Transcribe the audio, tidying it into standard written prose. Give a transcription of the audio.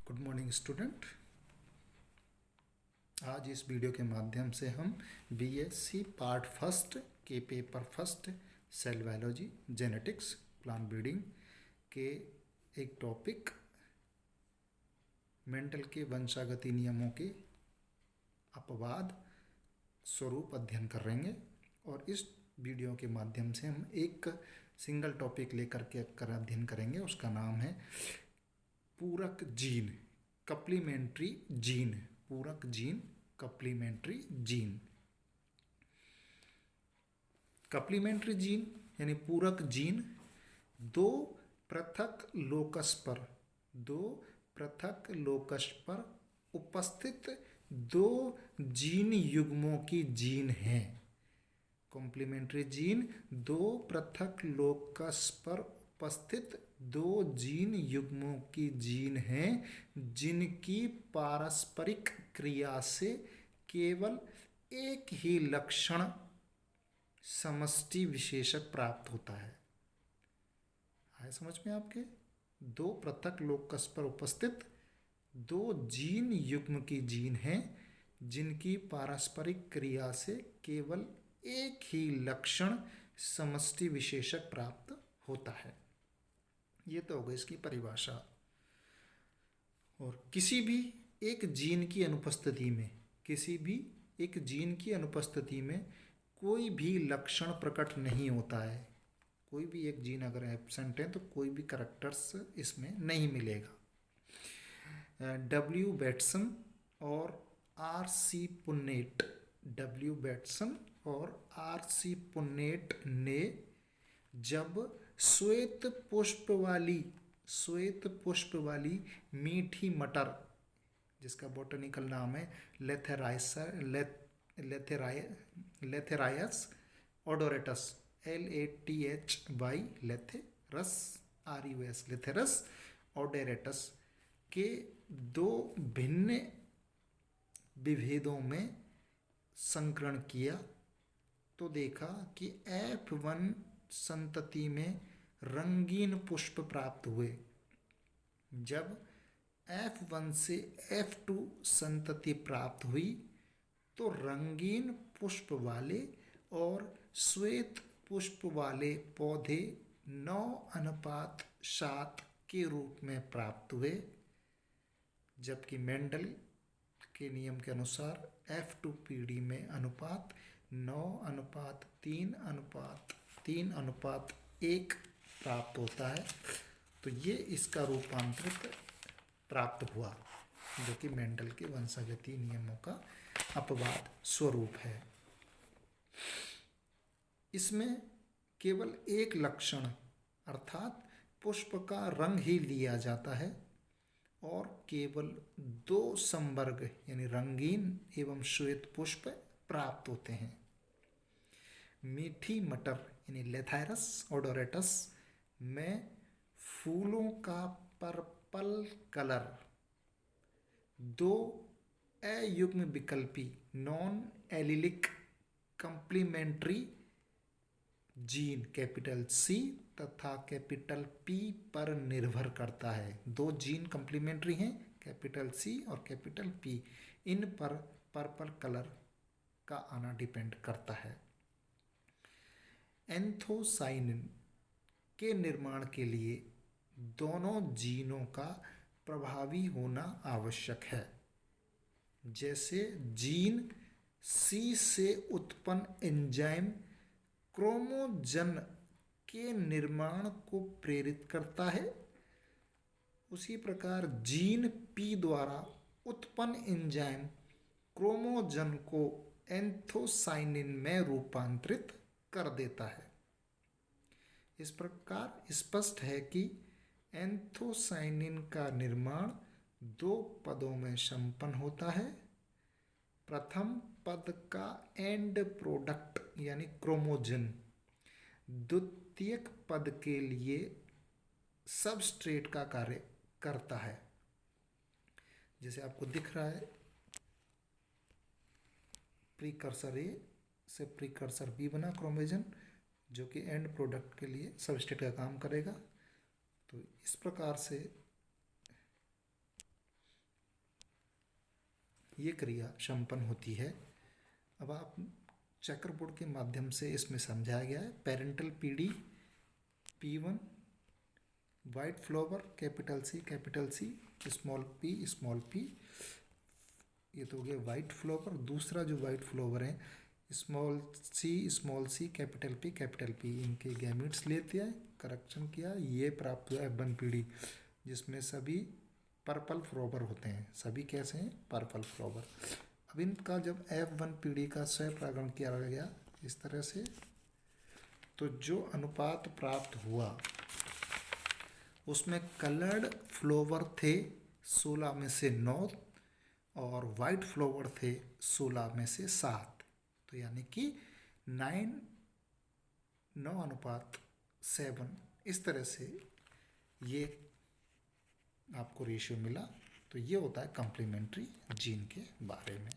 Good morning student. आज इस video के माध्यम से हम बीएससी पार्ट फर्स्ट के paper first cell biology genetics plant breeding के एक टॉपिक मेंडल के वंशागति नियमों के अपवाद स्वरूप अध्ययन करेंगे। और इस वीडियो के माध्यम से हम एक सिंगल टॉपिक लेकर के अध्ययन करेंगे। उसका नाम है पूरक जीन, कप्लीमेंट्री जीन। पूरक जीन, कप्लीमेंट्री जीन। कप्लीमेंट्री जीन यानी पूरक जीन दो पृथक लोकस पर उपस्थित दो जीन युग्मों की जीन है। कॉम्प्लीमेंट्री जीन दो पृथक लोकस पर उपस्थित दो जीन युग्मों की जीन हैं जिनकी पारस्परिक क्रिया से केवल एक ही लक्षण समष्टि विशेषक प्राप्त होता है। आए समझ में आपके? दो पृथक लोकस पर उपस्थित दो जीन युग्म की जीन हैं जिनकी पारस्परिक क्रिया से केवल एक ही लक्षण समष्टि विशेषक प्राप्त होता है। ये तो हो गई इसकी परिभाषा। और किसी भी एक जीन की अनुपस्थिति में कोई भी लक्षण प्रकट नहीं होता है। कोई भी एक जीन अगर एब्सेंट है तो कोई भी कैरेक्टर्स इसमें नहीं मिलेगा। डब्ल्यू बैटसन और आर सी पुन्नेट ने जब श्वेत पुष्प वाली मीठी मटर, जिसका बोटनिकल नाम है लेथेरायस ओडोरेटस, लेथेरस ओडोरेटस के दो भिन्न विभेदों में संकरण किया तो देखा कि F1 संतति में रंगीन पुष्प प्राप्त हुए। जब F1 से F2 संतति प्राप्त हुई तो रंगीन पुष्प वाले और श्वेत पुष्प वाले पौधे 9:7 के रूप में प्राप्त हुए, जबकि मेंडल के नियम के अनुसार F2 पीढ़ी में अनुपात 9:3:1 प्राप्त होता है। तो ये इसका रूपांतरित प्राप्त हुआ जो कि मेंडल के वंशागति नियमों का अपवाद स्वरूप है। इसमें केवल एक लक्षण अर्थात पुष्प का रंग ही लिया जाता है और केवल दो संवर्ग यानी रंगीन एवं श्वेत पुष्प प्राप्त होते हैं। मीठी मटर यानी लेथायरस ओडोरेटस में फूलों का पर्पल कलर दो अयुग्म विकल्पी non allelic complementary gene capital C तथा कैपिटल P पर निर्भर करता है। दो जीन कम्प्लीमेंट्री हैं, कैपिटल C और कैपिटल P। इन पर पर्पल कलर का आना डिपेंड करता है। एंथोसाइनिन के निर्माण के लिए दोनों जीनों का प्रभावी होना आवश्यक है। जैसे जीन C से उत्पन्न एंजाइम क्रोमोजन के निर्माण को प्रेरित करता है, उसी प्रकार जीन P द्वारा उत्पन्न एंजाइम क्रोमोजन को एंथोसाइनिन में रूपांतरित कर देता है। इस प्रकार स्पष्ट है कि एंथोसाइनिन का निर्माण दो पदों में संपन्न होता है। प्रथम पद का एंड प्रोडक्ट यानी क्रोमोजन द्वितीयक पद के लिए सबस्ट्रेट का कार्य करता है। जैसे आपको दिख रहा है प्रीकर्सर A से प्रीकर्सर B बना क्रोमोजन, जो कि एंड प्रोडक्ट के लिए सबस्ट्रेट का काम करेगा। तो इस प्रकार से ये क्रिया संपन्न होती है। अब आप चेकर बोर्ड के माध्यम से इसमें समझाया गया है। पेरेंटल पीढ़ी P1, white flower capital C, small p, ये तो हो गया वाइट फ्लावर। दूसरा जो वाइट फ्लावर है स्मॉल c कैपिटल P, इनके गैमेट्स लेते हैं, करेक्शन किया, ये प्राप्त हुआ F1 पीढ़ी जिसमें सभी पर्पल फ्लावर होते हैं। सभी कैसे हैं? Purple flower. अब इनका जब F1 पीढ़ी का स्वपरागण किया गया इस तरह से, तो जो अनुपात प्राप्त हुआ उसमें कलर्ड फ्लावर थे 16 में से 9 और वाइट फ्लावर थे 16 में से 7। तो यानी कि 9:7 इस तरह से ये आपको रेशियो मिला। तो ये होता है कम्प्लीमेंट्री जीन के बारे में।